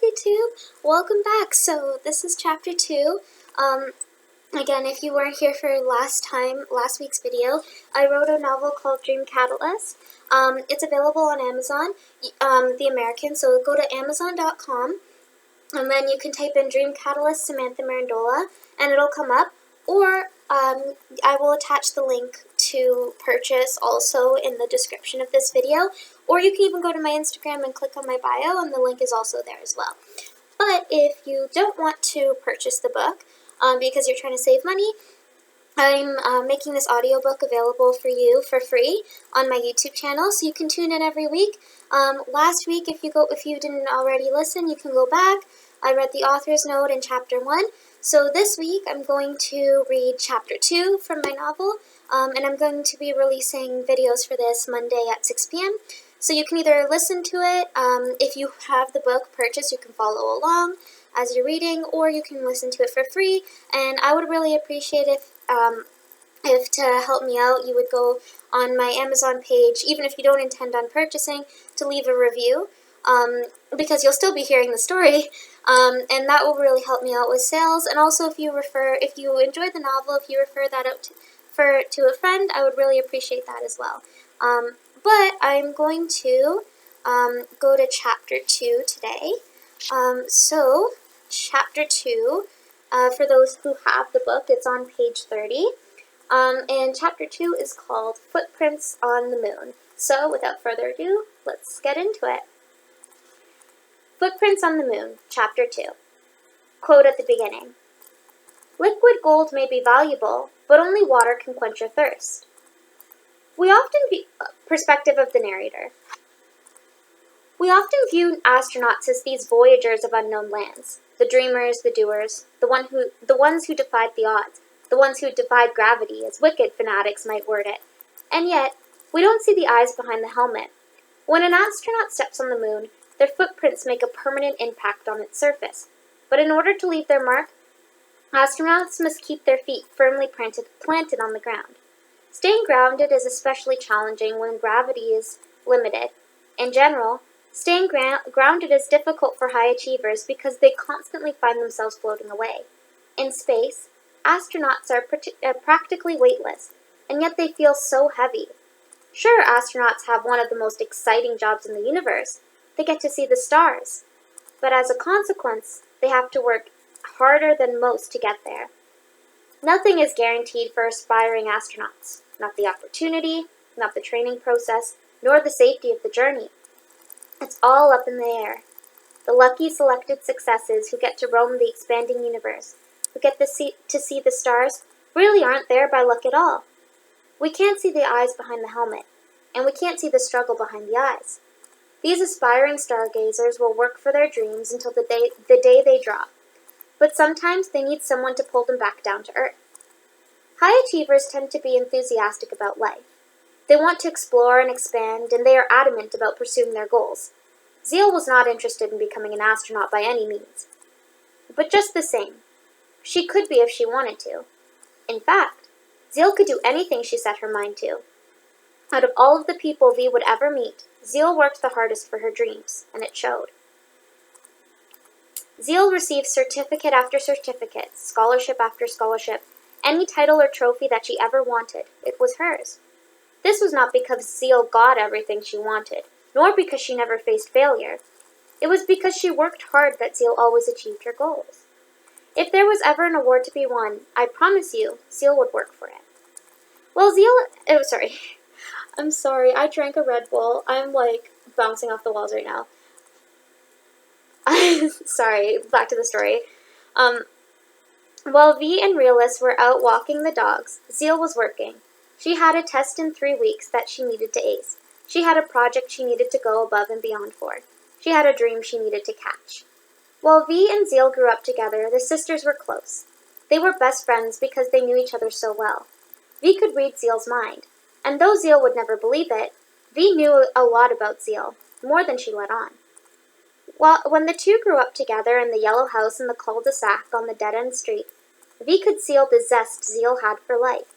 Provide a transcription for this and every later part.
YouTube, welcome back. So this is chapter 2. Again, if you weren't here for last week's video, I wrote a novel called Dream Catalyst. It's available on Amazon, the American, so go to Amazon.com, and then you can type in Dream Catalyst Samantha Mirandola, and it'll come up, or I will attach the link to purchase also in the description of this video, or you can even go to my Instagram and click on my bio, and the link is also there as well. But if you don't want to purchase the book, because you're trying to save money, I'm making this audiobook available for you for free on my YouTube channel, so you can tune in every week. Last week, if you didn't already listen, you can go back. I read the author's note in chapter 1. So this week, I'm going to read chapter 2 from my novel, and I'm going to be releasing videos for this Monday at 6 p.m. So you can either listen to it, if you have the book purchased, you can follow along as you're reading, or you can listen to it for free. And I would really appreciate if to help me out, you would go on my Amazon page, even if you don't intend on purchasing, to leave a review, because you'll still be hearing the story, and that will really help me out with sales. And also, if you enjoyed the novel, if you refer that out to a friend, I would really appreciate that as well. But I'm going to go to chapter 2 today. So, chapter 2, for those who have the book, it's on page 30. And chapter 2 is called Footprints on the Moon. So, without further ado, let's get into it. Footprints on the Moon, chapter 2. Quote at the beginning. Liquid gold may be valuable, but only water can quench your thirst. Perspective of the narrator. We often view astronauts as these voyagers of unknown lands, the dreamers, the doers, the ones who defied the odds, the ones who defied gravity, as wicked fanatics might word it. And yet, we don't see the eyes behind the helmet. When an astronaut steps on the moon, their footprints make a permanent impact on its surface. But in order to leave their mark, astronauts must keep their feet firmly planted on the ground. Staying grounded is especially challenging when gravity is limited. In general, staying grounded is difficult for high achievers because they constantly find themselves floating away. In space, astronauts are practically weightless, and yet they feel so heavy. Sure, astronauts have one of the most exciting jobs in the universe. They get to see the stars. But as a consequence, they have to work harder than most to get there. Nothing is guaranteed for aspiring astronauts. Not the opportunity, not the training process, nor the safety of the journey. It's all up in the air. The lucky selected successes who get to roam the expanding universe, who get to see the stars, really aren't there by luck at all. We can't see the eyes behind the helmet, and we can't see the struggle behind the eyes. These aspiring stargazers will work for their dreams until the day they drop, but sometimes they need someone to pull them back down to earth. High achievers tend to be enthusiastic about life. They want to explore and expand, and they are adamant about pursuing their goals. Zeal was not interested in becoming an astronaut by any means. But just the same, she could be if she wanted to. In fact, Zeal could do anything she set her mind to. Out of all of the people V would ever meet, Zeal worked the hardest for her dreams, and it showed. Zeal received certificate after certificate, scholarship after scholarship, any title or trophy that she ever wanted. It was hers. This was not because Zeal got everything she wanted, nor because she never faced failure. It was because she worked hard that Zeal always achieved her goals. If there was ever an award to be won, I promise you, Zeal would work for it. Well, I'm sorry, I drank a Red Bull. I'm like bouncing off the walls right now. Sorry, back to the story. While V and Realist were out walking the dogs, Zeal was working. She had a test in 3 weeks that she needed to ace. She had a project she needed to go above and beyond for. She had a dream she needed to catch. While V and Zeal grew up together, the sisters were close. They were best friends because they knew each other so well. V could read Zeal's mind, and though Zeal would never believe it, V knew a lot about Zeal, more than she let on. When the two grew up together in the yellow house in the cul-de-sac on the dead-end street, V could feel the zest Zeal had for life.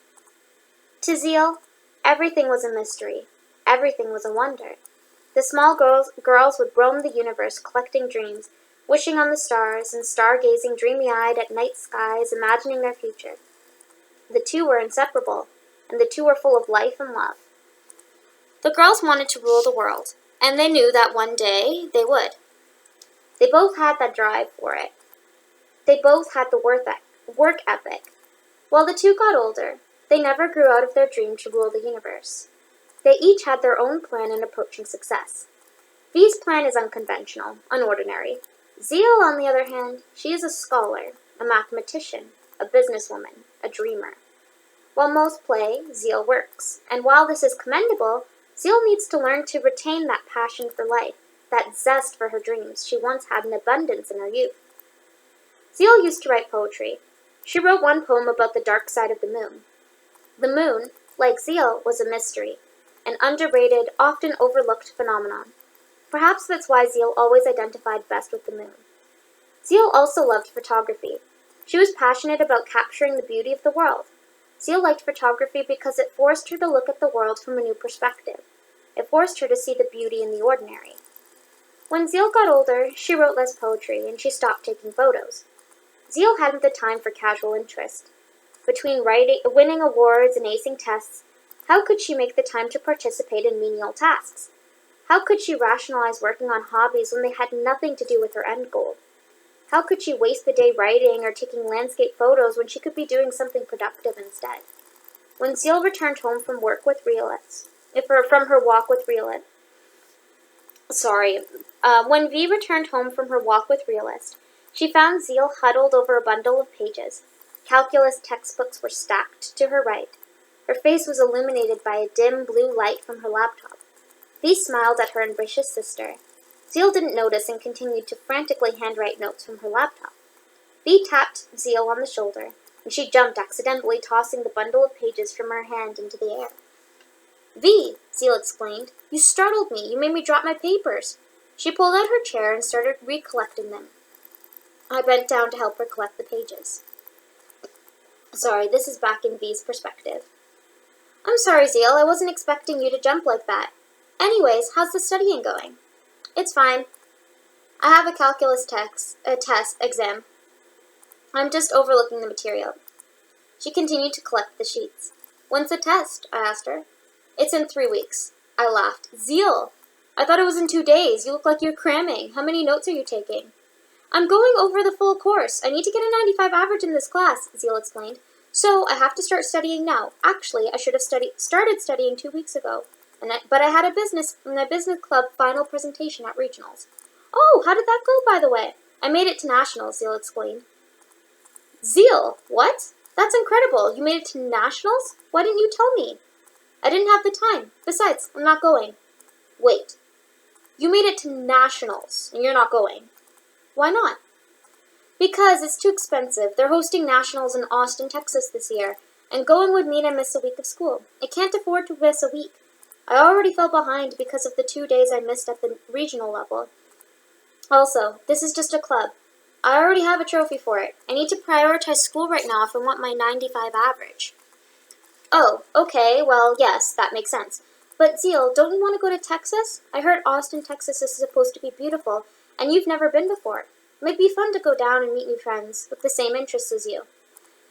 To Zeal, everything was a mystery. Everything was a wonder. The small girls would roam the universe collecting dreams, wishing on the stars and stargazing dreamy-eyed at night skies, imagining their future. The two were inseparable, and the two were full of life and love. The girls wanted to rule the world, and they knew that one day they would. They both had that drive for it. They both had the work ethic. While the two got older, they never grew out of their dream to rule the universe. They each had their own plan in approaching success. V's plan is unconventional, unordinary. Zeal, on the other hand, she is a scholar, a mathematician, a businesswoman, a dreamer. While most play, Zeal works, and while this is commendable, Zeal needs to learn to retain that passion for life, that zest for her dreams she once had in abundance in her youth. Zeal used to write poetry. She wrote one poem about the dark side of the moon. The moon, like Zeal, was a mystery, an underrated, often overlooked phenomenon. Perhaps that's why Zeal always identified best with the moon. Zeal also loved photography. She was passionate about capturing the beauty of the world. Zeal liked photography because it forced her to look at the world from a new perspective. It forced her to see the beauty in the ordinary. When Zeal got older, she wrote less poetry, and she stopped taking photos. Zeal hadn't the time for casual interest. Between winning awards and acing tests, how could she make the time to participate in menial tasks? How could she rationalize working on hobbies when they had nothing to do with her end goal? How could she waste the day writing or taking landscape photos when she could be doing something productive instead? When Zeal returned home from work with from her walk with when V returned home from her walk with Realist, she found Zeal huddled over a bundle of pages. Calculus textbooks were stacked to her right. Her face was illuminated by a dim blue light from her laptop. V smiled at her ambitious sister. Zeal didn't notice and continued to frantically handwrite notes from her laptop. V tapped Zeal on the shoulder, and she jumped, accidentally tossing the bundle of pages from her hand into the air. "V," Zeal exclaimed, "you startled me. You made me drop my papers." She pulled out her chair and started recollecting them. I bent down to help her collect the pages. Sorry, this is back in V's perspective. "I'm sorry, Zeal. I wasn't expecting you to jump like that. Anyways, how's the studying going?" "It's fine. I have a calculus test exam. I'm just overlooking the material." She continued to collect the sheets. "When's the test?" I asked her. "It's in 3 weeks." I laughed. "Zeal, I thought it was in 2 days. You look like you're cramming. How many notes are you taking?" "I'm going over the full course. I need to get a 95 average in this class," Zeal explained. "So I have to start studying now. Actually, I should have started studying 2 weeks ago. But I had a business club final presentation at regionals." "Oh, how did that go, by the way?" "I made it to nationals," Zeal explained. "Zeal, what? That's incredible. You made it to nationals? Why didn't you tell me?" "I didn't have the time. Besides, I'm not going." "Wait. You made it to nationals, and you're not going. Why not?" "Because it's too expensive. They're hosting nationals in Austin, Texas this year, and going would mean I miss a week of school. I can't afford to miss a week. I already fell behind because of the 2 days I missed at the regional level. Also, this is just a club. I already have a trophy for it. I need to prioritize school right now if I want my 95 average." "Oh, okay, well, yes, that makes sense. But Zeal, don't you want to go to Texas? I heard Austin, Texas is supposed to be beautiful, and you've never been before. It might be fun to go down and meet new friends with the same interests as you."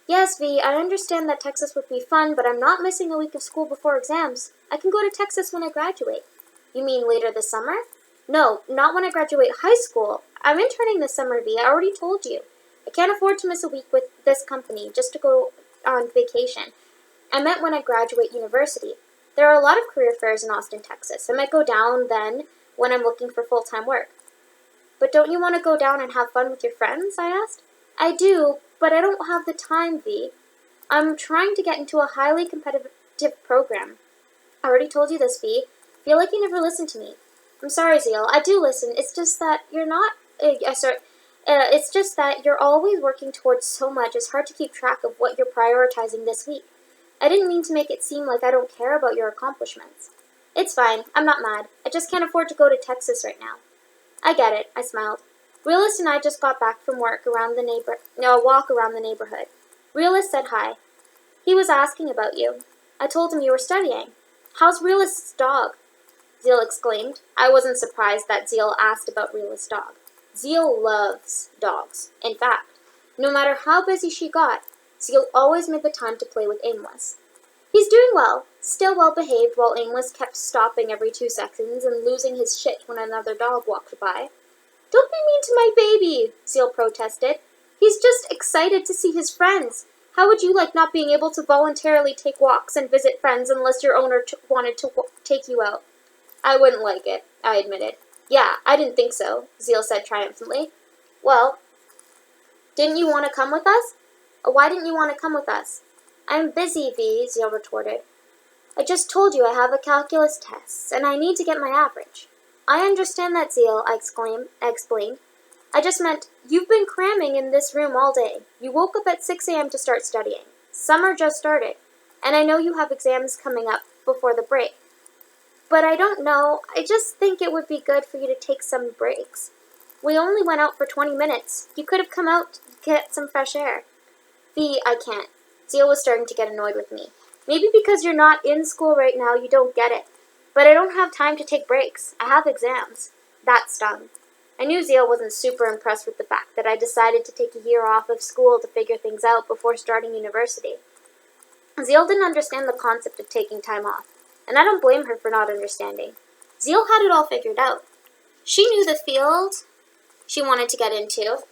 "Yes, V, I understand that Texas would be fun, but I'm not missing a week of school before exams. I can go to Texas when I graduate." "You mean later this summer?" "No, not when I graduate high school. I'm interning this summer, V. I already told you. I can't afford to miss a week with this company just to go on vacation. I meant when I graduate university. There are a lot of career fairs in Austin, Texas. I might go down then when I'm looking for full-time work." "But don't you want to go down and have fun with your friends?" I asked. "I do, but I don't have the time, V. I'm trying to get into a highly competitive program." "I already told you this, V. Feel like you never listened to me." "I'm sorry, Zeal. I do listen. It's just that it's just that you're always working towards so much. It's hard to keep track of what you're prioritizing this week. I didn't mean to make it seem like I don't care about your accomplishments." "It's fine. I'm not mad. I just can't afford to go to Texas right now." "I get it," I smiled. "Realist and I just got back from walk around the neighborhood. Realist said hi. He was asking about you. I told him you were studying." "How's Realist's dog?" Zeal exclaimed. I wasn't surprised that Zeal asked about Realist's dog. Zeal loves dogs. In fact, no matter how busy she got, Zeal always made the time to play with Aimless. He's doing well, still well behaved, while Aimless kept stopping every 2 seconds and losing his shit when another dog walked by. "Don't be mean to my baby," Zeal protested. "He's just excited to see his friends. How would you like not being able to voluntarily take walks and visit friends unless your owner wanted to take you out?" "I wouldn't like it," I admitted. "Yeah, I didn't think so," Zeal said triumphantly. "Well, didn't you want to come with us?" "Why didn't you want to come with us?" "I'm busy, V," Zeal retorted. "I just told you I have a calculus test, and I need to get my average." "I understand that, Zeal," I explained. "I just meant, you've been cramming in this room all day. You woke up at 6 a.m. to start studying. Summer just started, and I know you have exams coming up before the break. But I don't know, I just think it would be good for you to take some breaks. We only went out for 20 minutes. You could have come out to get some fresh air." "V, I can't." Zeal was starting to get annoyed with me. "Maybe because you're not in school right now, you don't get it. But I don't have time to take breaks. I have exams." That stung. I knew Zeal wasn't super impressed with the fact that I decided to take a year off of school to figure things out before starting university. Zeal didn't understand the concept of taking time off, and I don't blame her for not understanding. Zeal had it all figured out. She knew the field she wanted to get into.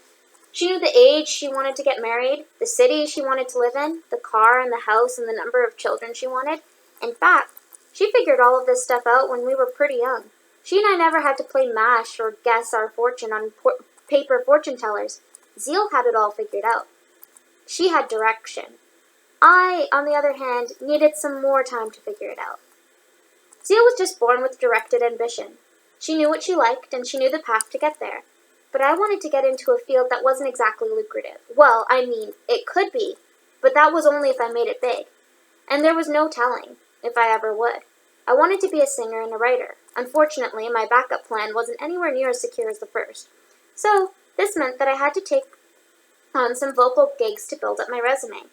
She knew the age she wanted to get married, the city she wanted to live in, the car and the house and the number of children she wanted. In fact, she figured all of this stuff out when we were pretty young. She and I never had to play MASH or guess our fortune on paper fortune tellers. Zeal had it all figured out. She had direction. I, on the other hand, needed some more time to figure it out. Zeal was just born with directed ambition. She knew what she liked, and she knew the path to get there. But I wanted to get into a field that wasn't exactly lucrative. Well, I mean, it could be, but that was only if I made it big. And there was no telling if I ever would. I wanted to be a singer and a writer. Unfortunately, my backup plan wasn't anywhere near as secure as the first. So, this meant that I had to take on some vocal gigs to build up my resume.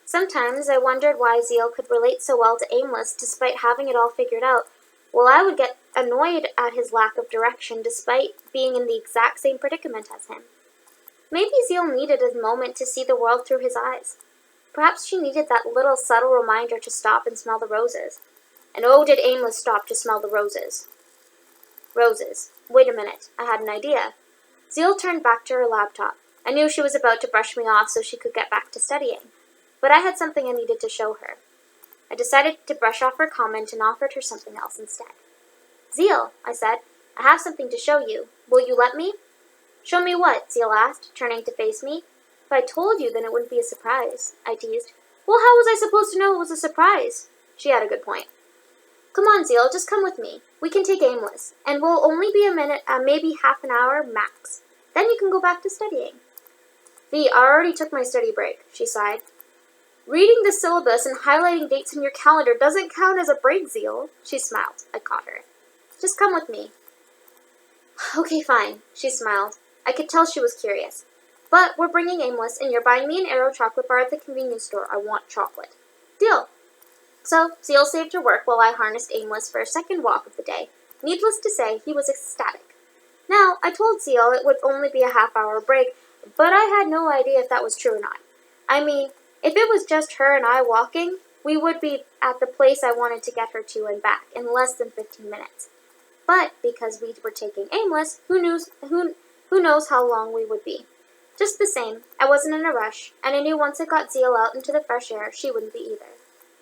Sometimes I wondered why Zeal could relate so well to Aimless despite having it all figured out, while I would get annoyed at his lack of direction despite being in the exact same predicament as him. Maybe Zeal needed a moment to see the world through his eyes. Perhaps she needed that little subtle reminder to stop and smell the roses. And oh, did Aimless stop to smell the roses. Roses. Wait a minute, I had an idea. Zeal turned back to her laptop. I knew she was about to brush me off so she could get back to studying. But I had something I needed to show her. I decided to brush off her comment and offered her something else instead. "Zeal," I said, "I have something to show you. Will you let me?" "Show me what?" Zeal asked, turning to face me. "If I told you, then it wouldn't be a surprise," I teased. "Well, how was I supposed to know it was a surprise?" She had a good point. "Come on, Zeal, just come with me. We can take Aimless, and we'll only be a minute, maybe half an hour max. Then you can go back to studying." "V, I already took my study break," she sighed. "Reading the syllabus and highlighting dates in your calendar doesn't count as a break, Zeal." She smiled. I caught her. "Just come with me." "Okay, fine," she smiled. I could tell she was curious. "But we're bringing Aimless, and you're buying me an Aero chocolate bar at the convenience store. I want chocolate." "Deal." So, Zeal saved her work while I harnessed Aimless for a second walk of the day. Needless to say, he was ecstatic. Now, I told Zeal it would only be a half-hour break, but I had no idea if that was true or not. I mean, if it was just her and I walking, we would be at the place I wanted to get her to and back in less than 15 minutes. But because we were taking Aimless, who knows how long we would be. Just the same, I wasn't in a rush, and I knew once I got Zeal out into the fresh air, she wouldn't be either.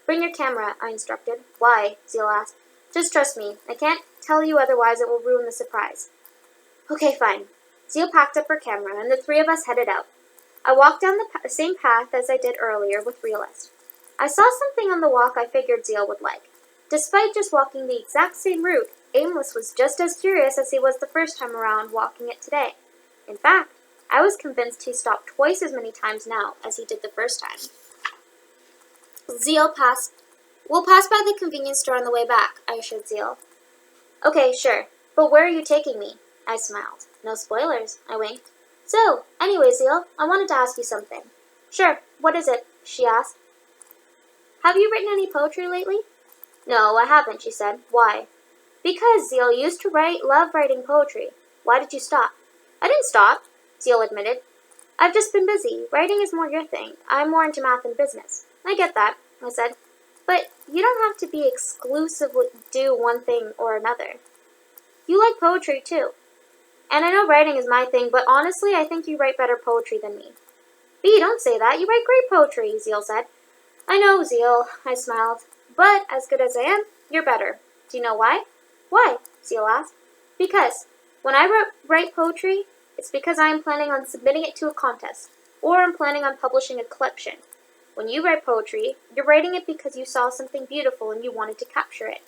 "Bring your camera," I instructed. "Why?" Zeal asked. "Just trust me. I can't tell you otherwise, it will ruin the surprise." "Okay, fine." Zeal packed up her camera, and the 3 of us headed out. I walked down the same path as I did earlier with Realist. I saw something on the walk I figured Zeal would like. Despite just walking the exact same route, Aimless was just as curious as he was the first time around walking it today. In fact, I was convinced he stopped twice as many times now as he did the first time. "We'll pass by the convenience store on the way back," I assured Zeal. "Okay, sure. But where are you taking me?" I smiled. "No spoilers," I winked. "So, anyway, Zeal, I wanted to ask you something." "Sure, what is it?" she asked. "Have you written any poetry lately?" "No, I haven't," she said. "Why?" "Because, Zeal, you used to love writing poetry. Why did you stop?" I didn't stop, Zeal admitted. I've just been busy. Writing is more your thing. I'm more into math and business. I get that, I said. But you don't have to be exclusively do one thing or another. You like poetry, too. And I know writing is my thing, but honestly, I think you write better poetry than me. Bee, don't say that. You write great poetry, Zeal said. I know, Zeal, I smiled. But, as good as I am, you're better. Do you know why? Why? Zeal asked. Because, when I write poetry, it's because I am planning on submitting it to a contest, or I'm planning on publishing a collection. When you write poetry, you're writing it because you saw something beautiful and you wanted to capture it.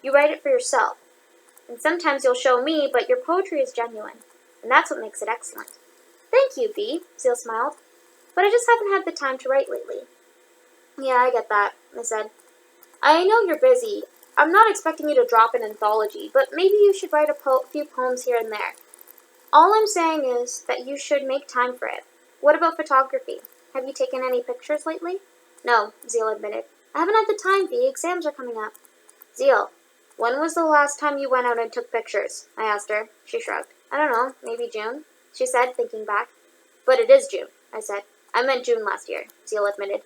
You write it for yourself. And sometimes you'll show me, but your poetry is genuine, and that's what makes it excellent. Thank you, Bee, Zeal smiled. But I just haven't had the time to write lately. Yeah, I get that, I said. I know you're busy. I'm not expecting you to drop an anthology, but maybe you should write a few poems here and there. All I'm saying is that you should make time for it. What about photography? Have you taken any pictures lately? No, Zeal admitted. I haven't had the time, Bee. Exams are coming up. Zeal, when was the last time you went out and took pictures? I asked her. She shrugged. I don't know, maybe June, she said, thinking back. But it is June, I said. I meant June last year, Zeal admitted.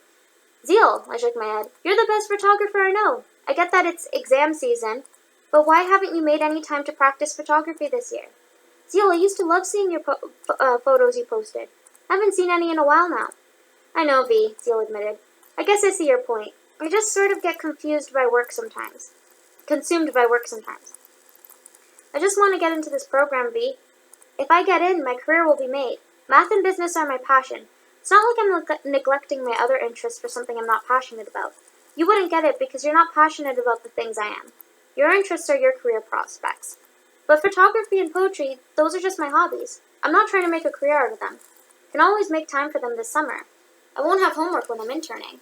Zeal, I shook my head. You're the best photographer I know. I get that it's exam season, but why haven't you made any time to practice photography this year? Zeal, I used to love seeing your photos you posted. I haven't seen any in a while now. I know, V, Zeal admitted. I guess I see your point. I just sort of get confused by work sometimes. Consumed by work sometimes. I just want to get into this program, V. If I get in, my career will be made. Math and business are my passion. It's not like I'm neglecting my other interests for something I'm not passionate about. You wouldn't get it because you're not passionate about the things I am. Your interests are your career prospects. But photography and poetry, those are just my hobbies. I'm not trying to make a career out of them. I can always make time for them this summer. I won't have homework when I'm interning.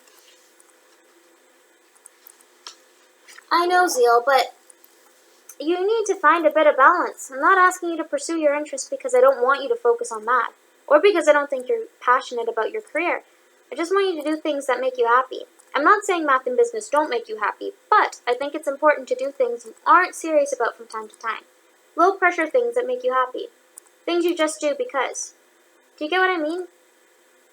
I know, Zeal, but you need to find a bit of balance. I'm not asking you to pursue your interests because I don't want you to focus on that, or because I don't think you're passionate about your career. I just want you to do things that make you happy. I'm not saying math and business don't make you happy, but I think it's important to do things you aren't serious about from time to time. Low-pressure things that make you happy. Things you just do because. Do you get what I mean?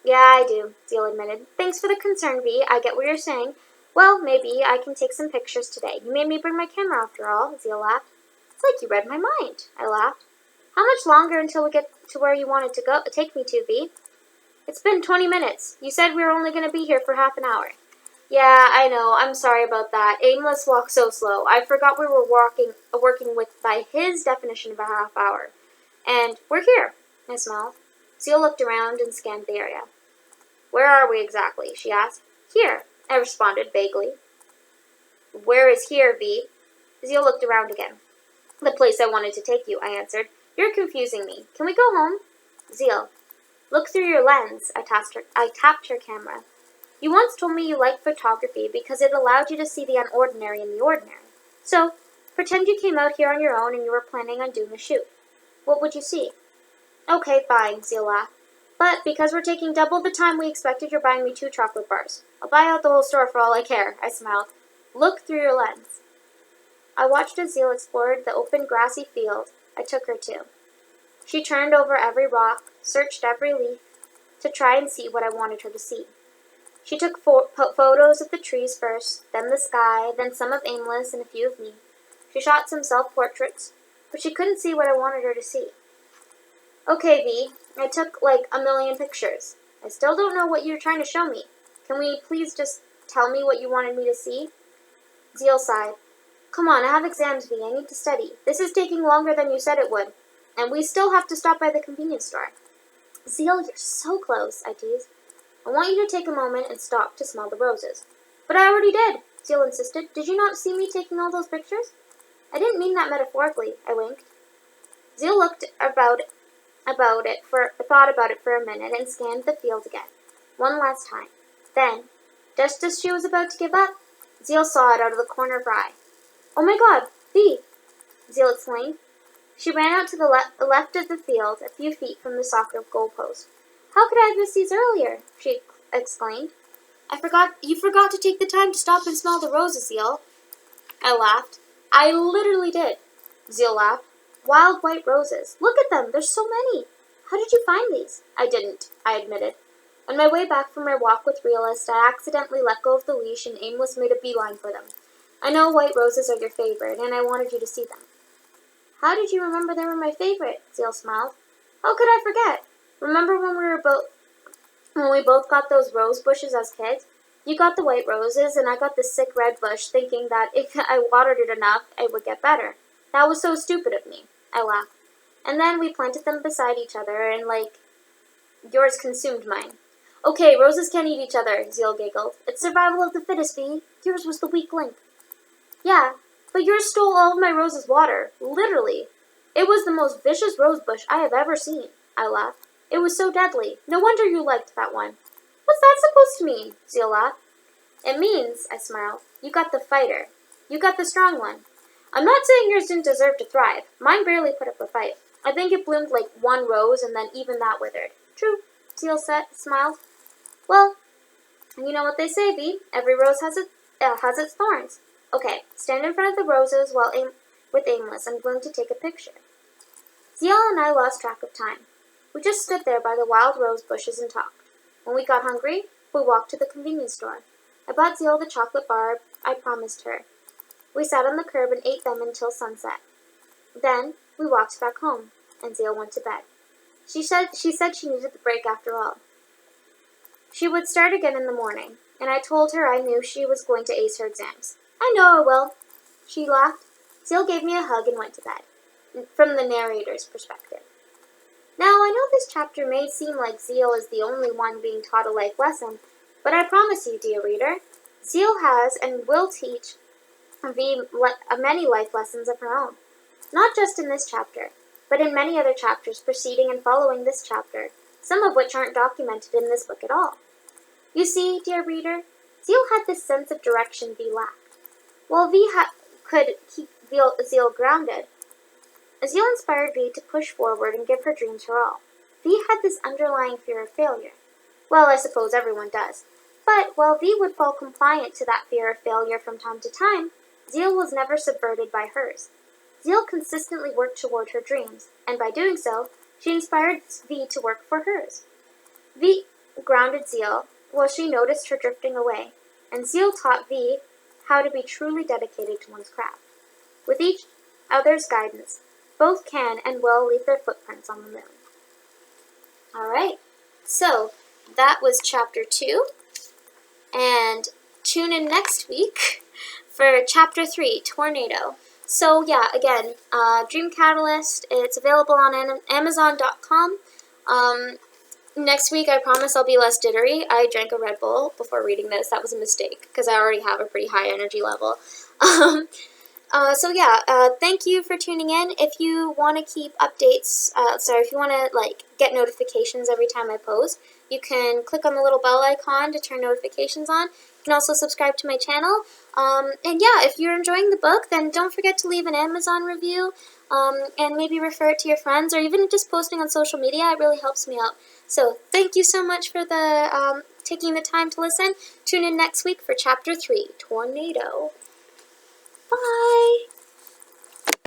Yeah, I do, Zeal admitted. Thanks for the concern, V. I get what you're saying. Well, maybe I can take some pictures today. You made me bring my camera after all, Zeal laughed. It's like you read my mind, I laughed. How much longer until we get to where you wanted to go? Take me to, V? It's been 20 minutes. You said we were only going to be here for half an hour. Yeah, I know. I'm sorry about that. Aimless walked so slow. I forgot we were working with by his definition of a half hour. And we're here, I smiled. Zeal looked around and scanned the area. Where are we exactly? She asked. Here, I responded vaguely. Where is here, V? Zeal looked around again. The place I wanted to take you, I answered. You're confusing me. Can we go home? Zeal, look through your lens, I tapped her camera. You once told me you liked photography because it allowed you to see the unordinary in the ordinary. So, pretend you came out here on your own and you were planning on doing a shoot. What would you see? Okay, fine, Zeal laughed. But because we're taking double the time we expected, you're buying me 2 chocolate bars. I'll buy out the whole store for all I care, I smiled. Look through your lens. I watched as Zeal explored the open grassy field I took her to. She turned over every rock, searched every leaf, to try and see what I wanted her to see. She took photos of the trees first, then the sky, then some of Aimless and a few of me. She shot some self-portraits, but she couldn't see what I wanted her to see. Okay, V, I took like 1,000,000 pictures. I still don't know what you're trying to show me. Can we please just tell me what you wanted me to see? Zeal sighed. Come on, I have exams, V. I need to study. This is taking longer than you said it would. And we still have to stop by the convenience store. Zeal, you're so close, I teased. I want you to take a moment and stop to smell the roses. But I already did, Zeal insisted. Did you not see me taking all those pictures? I didn't mean that metaphorically, I winked. Zeal thought about it for a minute and scanned the field again, one last time. Then, just as she was about to give up, Zeal saw it out of the corner of her eye. Oh my God, V! Zeal exclaimed. She ran out to the left of the field, a few feet from the soccer goalpost. How could I have missed these earlier? She exclaimed. You forgot to take the time to stop and smell the roses, Zeal. I laughed. I literally did. Zeal laughed. wild white roses. Look at them, there's so many. How did you find these? I didn't, I admitted. On my way back from my walk with Realist, I accidentally let go of the leash and aimlessly made a beeline for them. I know white roses are your favorite, and I wanted you to see them. How did you remember they were my favorite? Zeal smiled. How could I forget? Remember when we both got those rose bushes as kids? You got the white roses, and I got the sick red bush, thinking that if I watered it enough, it would get better. That was so stupid of me. I laughed. And then we planted them beside each other, and yours consumed mine. Okay, roses can't eat each other, Zeal giggled. It's survival of the fittest, V. Yours was the weak link. Yeah, but yours stole all of my rose's water. Literally. It was the most vicious rose bush I have ever seen, I laughed. It was so deadly. No wonder you liked that one. What's that supposed to mean? Zeal laughed. It means, I smiled, you got the fighter. You got the strong one. I'm not saying yours didn't deserve to thrive. Mine barely put up a fight. I think it bloomed like one rose, and then even that withered. True, Zeal smiled. Well, you know what they say, V. Every rose has its thorns. Okay, stand in front of the roses with Aimless. I'm going to take a picture. Zeal and I lost track of time. We just stood there by the wild rose bushes and talked. When we got hungry, we walked to the convenience store. I bought Zeal the chocolate bar I promised her. We sat on the curb and ate them until sunset. Then we walked back home, and Zeal went to bed. She said she needed the break after all. She would start again in the morning, and I told her I knew she was going to ace her exams. I know I will. She laughed. Zeal gave me a hug and went to bed, from the narrator's perspective. Now, I know this chapter may seem like Zeal is the only one being taught a life lesson, but I promise you, dear reader, Zeal has and will teach many life lessons of her own. Not just in this chapter, but in many other chapters preceding and following this chapter, some of which aren't documented in this book at all. You see, dear reader, Zeal had this sense of direction V lacked. While V could keep Zeal grounded, Zeal inspired V to push forward and give her dreams her all. V had this underlying fear of failure. Well, I suppose everyone does. But while V would fall compliant to that fear of failure from time to time, Zeal was never subverted by hers. Zeal consistently worked toward her dreams, and by doing so, she inspired V to work for hers. V grounded Zeal while she noticed her drifting away, and Zeal taught V how to be truly dedicated to one's craft. With each other's guidance, both can and will leave their footprints on the moon. Alright, so that was chapter 2, and tune in next week for chapter 3, Tornado. So yeah, again, Dream Catalyst, it's available on Amazon.com. Next week, I promise I'll be less jittery. I drank a Red Bull before reading this. That was a mistake, because I already have a pretty high energy level. Thank you for tuning in. If you want to keep updates, if you want to get notifications every time I post, you can click on the little bell icon to turn notifications on. You can also subscribe to my channel. If you're enjoying the book, then don't forget to leave an Amazon review, and maybe refer it to your friends, or even just posting on social media. It really helps me out. So thank you so much for taking the time to listen. Tune in next week for chapter 3, Tornado. Bye!